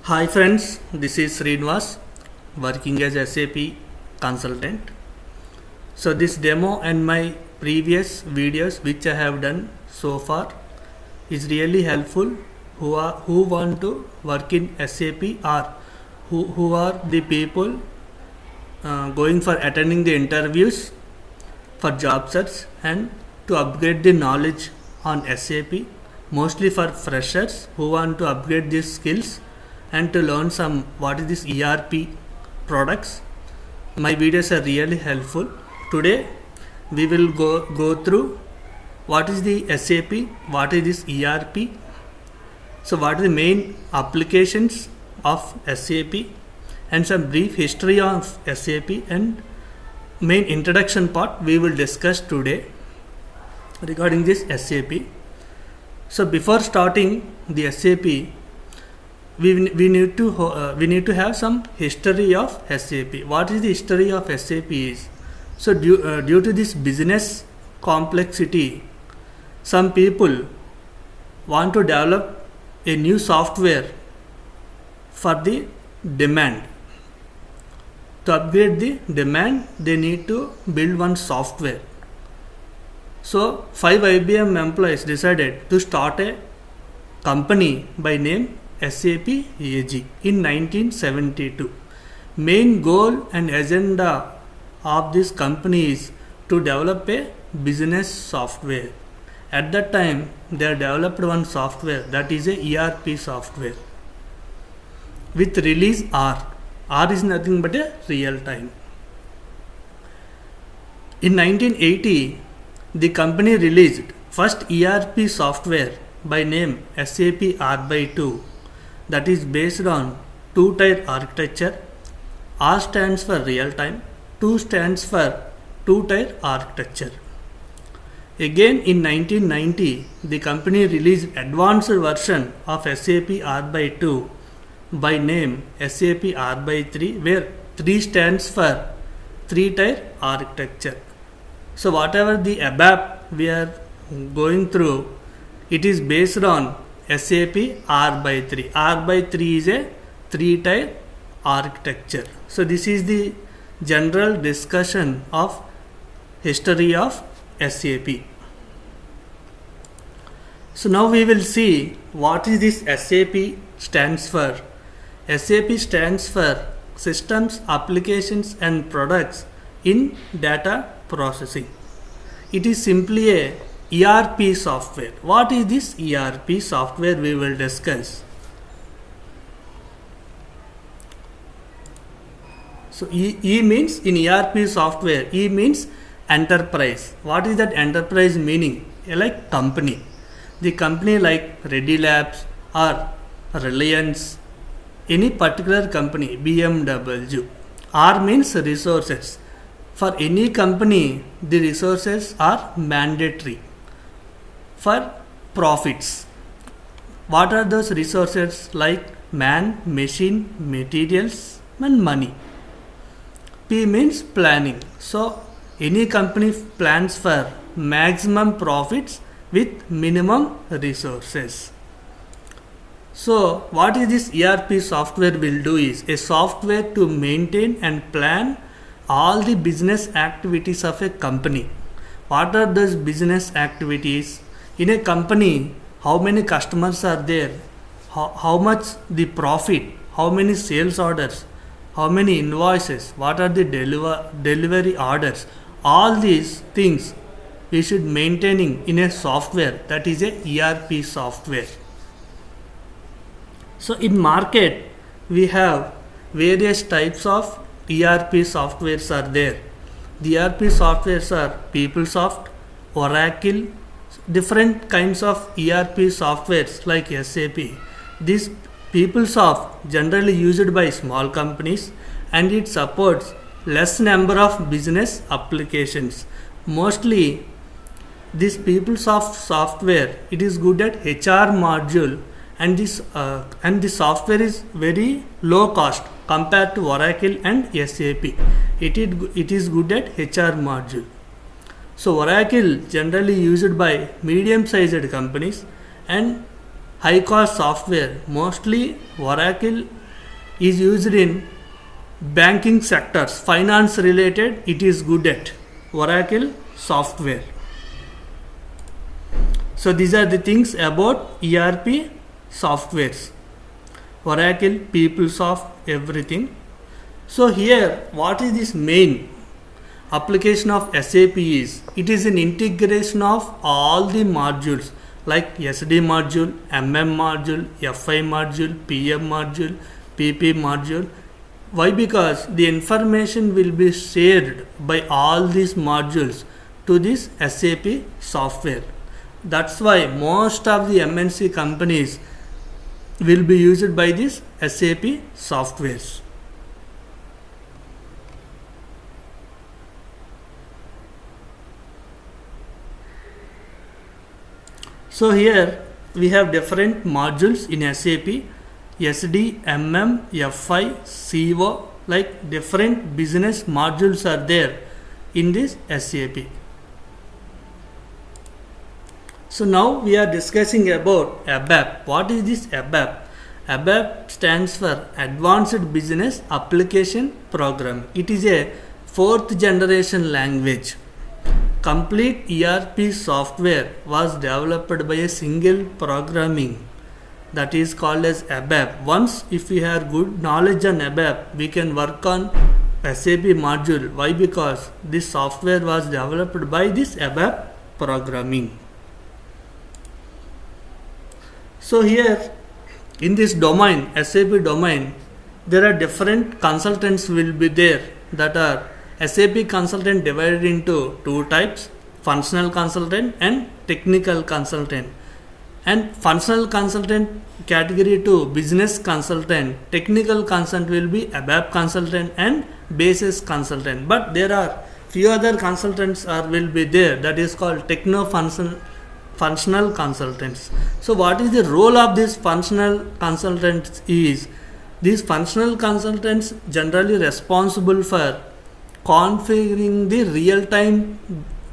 Hi friends, this is Srinivas working as SAP consultant. So this demo and my previous videos which I have done so far is really helpful who want to work in SAP or who are the people going for attending the interviews for job search and to upgrade the knowledge on SAP, mostly for freshers who want to upgrade these skills and to learn some what is this ERP products. My videos are really helpful. Today we will go through what is the SAP, what is this ERP, so what are the main applications of SAP and some brief history of SAP and main introduction part we will discuss today regarding this SAP. So before starting the SAP, we need to have some history of SAP. What is the history of SAP is? So due to this business complexity, some people want to develop a new software for the demand. To upgrade the demand, they need to build one software. So 5 IBM employees decided to start a company by name SAP AG in 1972. Main goal and agenda of this company is to develop a business software. At that time, they developed one software that is a ERP software with release R. R is nothing but a real time. In 1980, the company released first ERP software by name SAP R/2 that is based on two-tier architecture. R stands for real time, 2 stands for two-tier architecture. Again in 1990, the company released advanced version of SAP R/2 by name SAP R/3 where 3 stands for 3-tier architecture. So whatever the above we are going through, it is based on SAP R/3. R/3 is a 3-tier architecture. So this is the general discussion of history of SAP. So now we will see what is this SAP stands for. SAP stands for Systems, Applications and Products in Data Processing. It is simply a ERP software. What is this ERP software we will discuss. So E means in ERP software, E means enterprise. What is that enterprise meaning? Like company. The company like Reddy Labs or Reliance, any particular company, BMW. R means resources. For any company, the resources are mandatory for profits. What are those resources? Like man, machine, materials and money. P means planning. So any company plans for maximum profits with minimum resources. So what is this ERP software will do is a software to maintain and plan all the business activities of a company. What are those business activities? In a company, how many customers are there? How much the profit? How many sales orders? How many invoices? What are the delivery orders? All these things we should maintaining in a software that is a ERP software. So in market, we have various types of ERP softwares are there. The ERP softwares are PeopleSoft, Oracle, different kinds of ERP softwares like SAP. This PeopleSoft generally used by small companies and it supports less number of business applications. Mostly this PeopleSoft software, it is good at HR module and this software is very low cost compared to Oracle and SAP. It is good at HR module. So Oracle generally used by medium sized companies and high cost software. Mostly Oracle is used in banking sectors, finance related, it is good at Oracle software. So these are the things about ERP softwares. Oracle, PeopleSoft, everything. So here, what is this main application of SAP is? It is an integration of all the modules like SD module, MM module, FI module, PM module, PP module. Why? Because the information will be shared by all these modules to this SAP software. That's why most of the MNC companies will be used by this SAP softwares. So here we have different modules in SAP: SD, MM, FI, CO, like different business modules are there in this SAP. So now we are discussing about ABAP. What is this ABAP? ABAP stands for Advanced Business Application Program. It is a fourth generation language. Complete ERP software was developed by a single programming, that is called as ABAP. Once if we have good knowledge on ABAP, we can work on SAP module. Why? Because this software was developed by this ABAP programming. So here in this domain, SAP domain, there are different consultants will be there, that are SAP consultant divided into two types: functional consultant and technical consultant. And functional consultant category to business consultant, technical consultant will be ABAP consultant and basis consultant. But there are few other consultants will be there, that is called functional consultants. So what is the role of these functional consultants is, these functional consultants generally responsible for configuring the real-time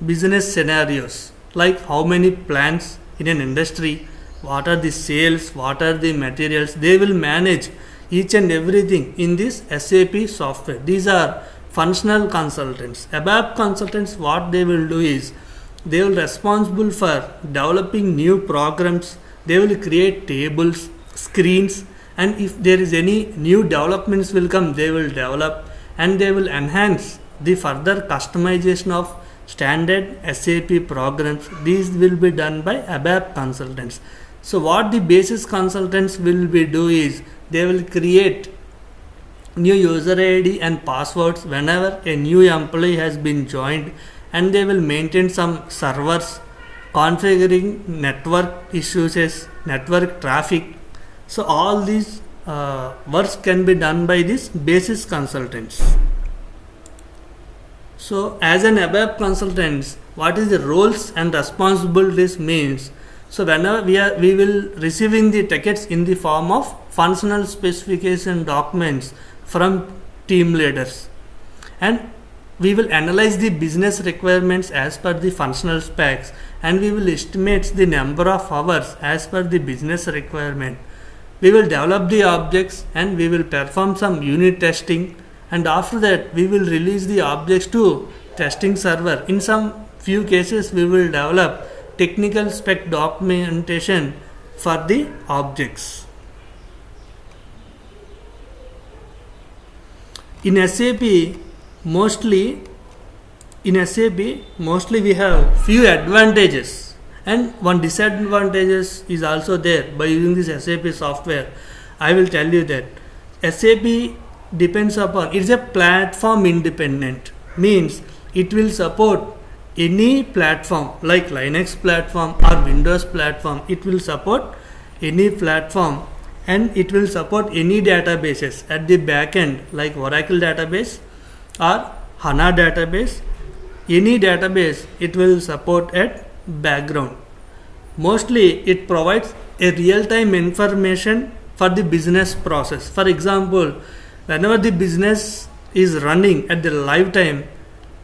business scenarios, like how many plants in an industry, what are the sales, what are the materials. They will manage each and everything in this SAP software. These are functional consultants. ABAP consultants, what they will do is, they will responsible for developing new programs. They will create tables, screens, and if there is any new developments will come, they will develop, and they will enhance the further customization of standard SAP programs. These will be done by ABAP consultants. So what the basis consultants will be do is, they will create new user ID and passwords whenever a new employee has been joined, and they will maintain some servers, configuring network issues, network traffic. So all these works can be done by these basis consultants. So as an ABAP consultants, what is the roles and responsibilities means? So whenever we will receiving the tickets in the form of functional specification documents from team leaders, and we will analyze the business requirements as per the functional specs, and we will estimate the number of hours as per the business requirement. We will develop the objects and we will perform some unit testing, and after that we will release the objects to testing server. In some few cases we will develop technical spec documentation for the objects. In SAP mostly we have few advantages, and one disadvantages is also there by using this SAP software. I will tell you that SAP depends upon, it is a platform independent, means it will support any platform like Linux platform or Windows platform. It will support any platform, and it will support any databases at the back end like Oracle database or HANA database. Any database it will support at background. Mostly it provides a real-time information for the business process. For example, whenever the business is running at the live time,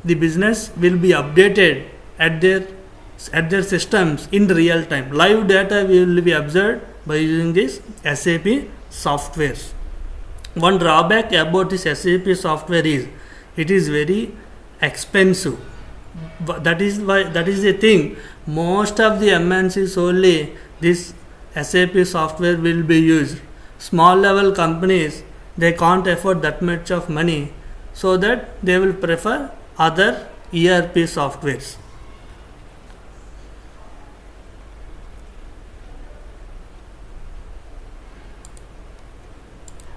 the business will be updated at their systems in real time. Live data will be observed by using this SAP softwares. One drawback about this SAP software is it is very expensive. That is the thing. Most of the MNCs only this SAP software will be used. Small level companies, they can't afford that much of money, so that they will prefer other ERP softwares.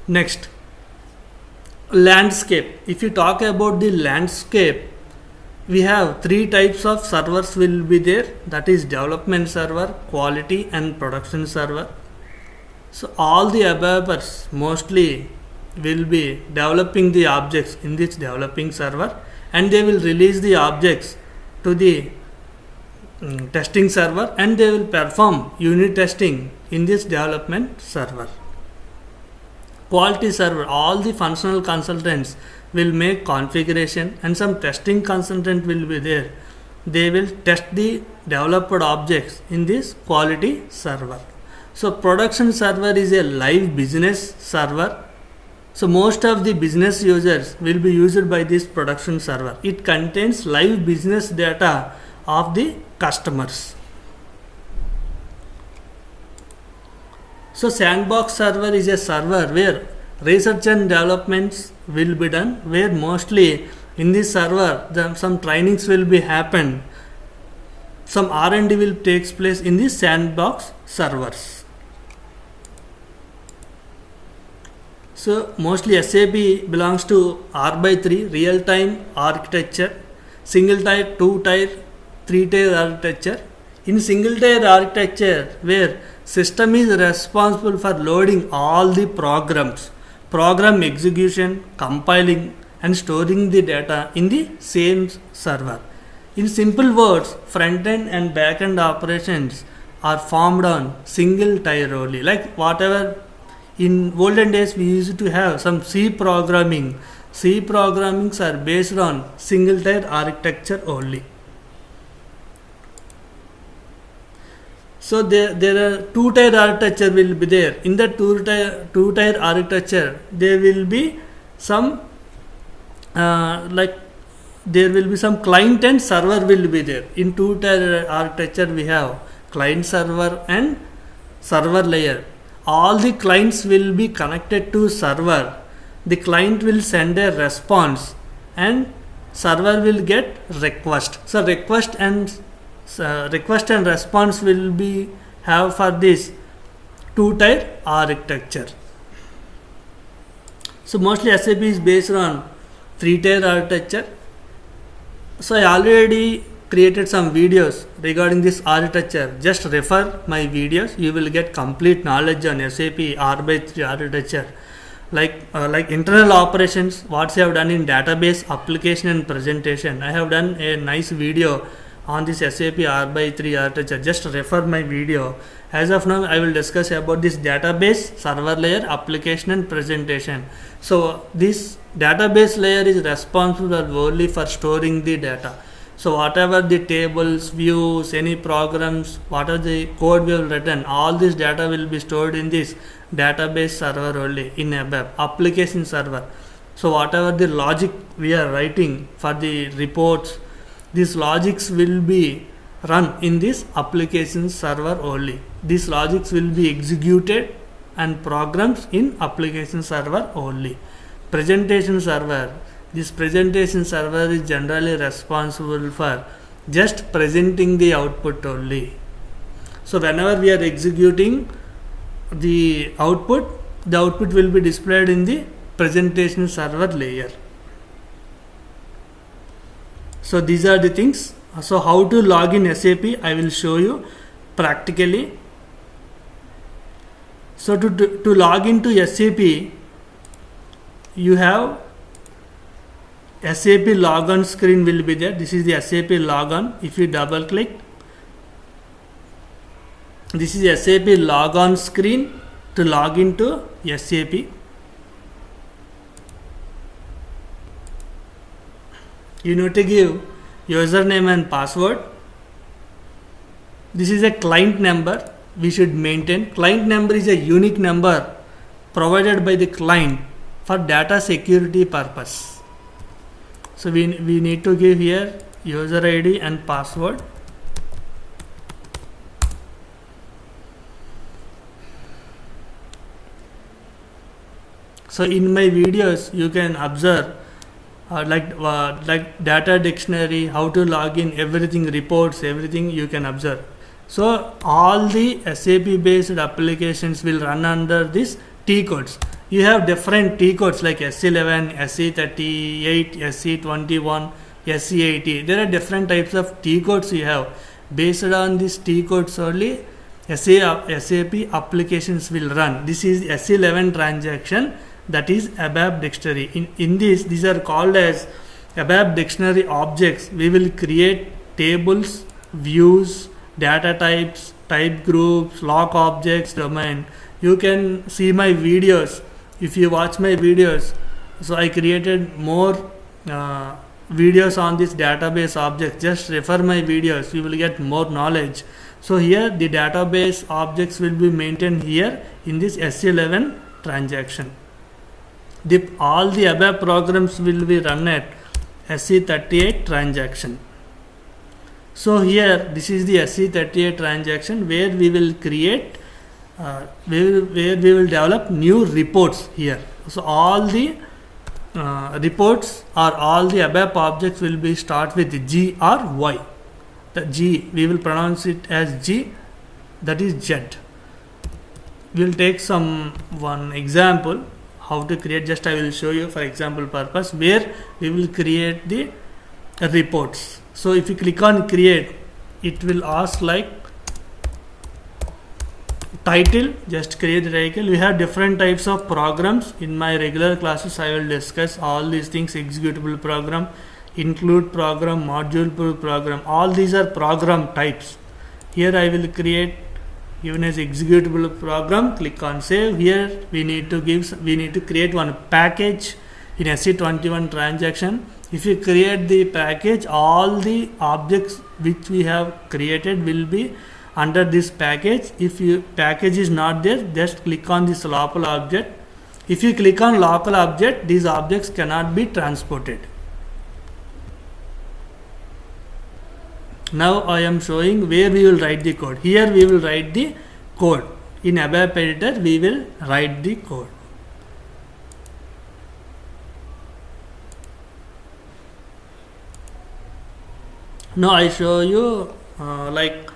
Next, landscape. If you talk about the landscape, we have three types of servers will be there, that is development server, quality and production server. So all the developers mostly will be developing the objects in this developing server, and they will release the objects to the testing server, and they will perform unit testing in this development server. Quality server, all the functional consultants will make configuration, and some testing consultant will be there. They will test the developed objects in this quality server. So production server is a live business server. So most of the business users will be used by this production server. It contains live business data of the customers. So sandbox server is a server where research and developments will be done, where mostly in this server some trainings will be happen, some R&D will takes place in the sandbox servers. So mostly SAP belongs to R/3 real-time architecture, single tier, 2 tier, 3 tier architecture. In single tier architecture, where system is responsible for loading all the programs, program execution, compiling and storing the data in the same server. In simple words, front end and back end operations are formed on single tier only. Like whatever in olden days we used to have some C programming. C programmings are based on single tier architecture only. So there are 2 tier architecture will be there. In the 2 tier architecture, there will be some there will be some client and server will be there. In 2 tier architecture, we have client server and server layer. All the clients will be connected to server. The client will send a response and server will get request. So request and response will be have for this 2 tier architecture. So mostly SAP is based on 3 tier architecture. So I already created some videos regarding this architecture. Just refer my videos. You will get complete knowledge on SAP R/3 architecture. Like internal operations, what I have done in database, application and presentation. I have done a nice video on this SAP R/3 architecture. Just refer my video. As of now, I will discuss about this database, server layer, application and presentation. So this database layer is responsible only for storing the data. So whatever the tables, views, any programs, whatever the code we have written, all this data will be stored in this database server only in ABAP application server. So whatever the logic we are writing for the reports, these logics will be run in this application server only. These logics will be executed and programs in application server only. Presentation server. This presentation server is generally responsible for just presenting the output only. So whenever we are executing the output will be displayed in the presentation server layer. So these are the things. So how to log in SAP, I will show you practically. So to log into SAP, you have SAP logon screen will be there. This is the SAP logon. If you double click, this is SAP logon screen to log into SAP. You need to give username and password. This is a client number. we should maintain. Client number is a unique number provided by the client for data security purpose. So we need to give here user ID and password. So in my videos you can observe like data dictionary, how to log in, everything, reports, everything you can observe. So all the SAP based applications will run under this T codes. You have different T codes like SC11, SC38, SC21, SC80. There are different types of T codes you have. Based on this T codes only SAP applications will run. This is SC11 transaction, that is ABAP dictionary. In this, these are called as ABAP dictionary objects. We will create tables, views, data types, type groups, lock objects, domain. You can see my videos. If you watch my videos, so I created more videos on this database object. Just refer my videos, you will get more knowledge. So here the database objects will be maintained here in this SC11 transaction. All the above programs will be run at SC38 transaction. So here this is the SC38 transaction where we will create where we will develop new reports here. So all the reports or all the above objects will be start with G or Y. The G we will pronounce it as G, that is Z. We will take one example how to create. Just I will show you for example purpose where we will create the reports. So if you click on create, it will ask like title, just create the title. We have different types of programs. In my regular classes I will discuss all these things: executable program, include program, module program. All these are program types. Here I will create given as executable program. Click on save. Here we need to create one package in SC21 transaction. If you create the package, all the objects which we have created will be under this package. If your package is not there, just click on this local object. If you click on local object, these objects cannot be transported. Now I am showing where we will write the code. Here we will write the code. In ABAP editor we will write the code. Now I show you like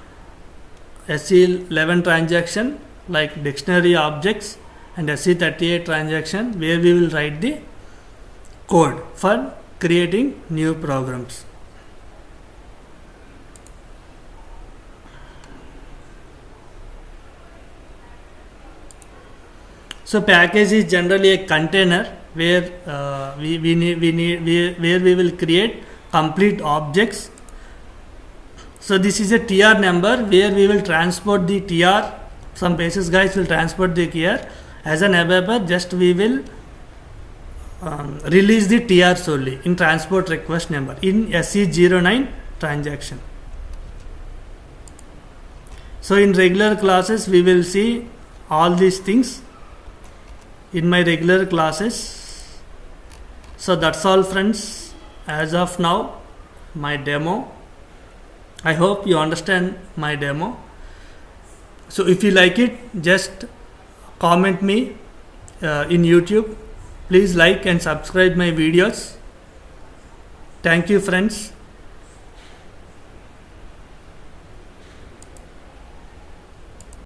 SC11 transaction, like dictionary objects, and SC38 transaction where we will write the code for creating new programs. So package is generally a container where where we will create complete objects. So this is a TR number where we will transport the TR. Some basis guys will transport the TR. As an ABAP, just we will release the TR solely in transport request number in SC09 transaction. So in regular classes we will see all these things in my regular classes. So that's all friends, as of now my demo. I hope you understand my demo. So if you like it, just comment me in YouTube. Please like and subscribe my videos. Thank you friends.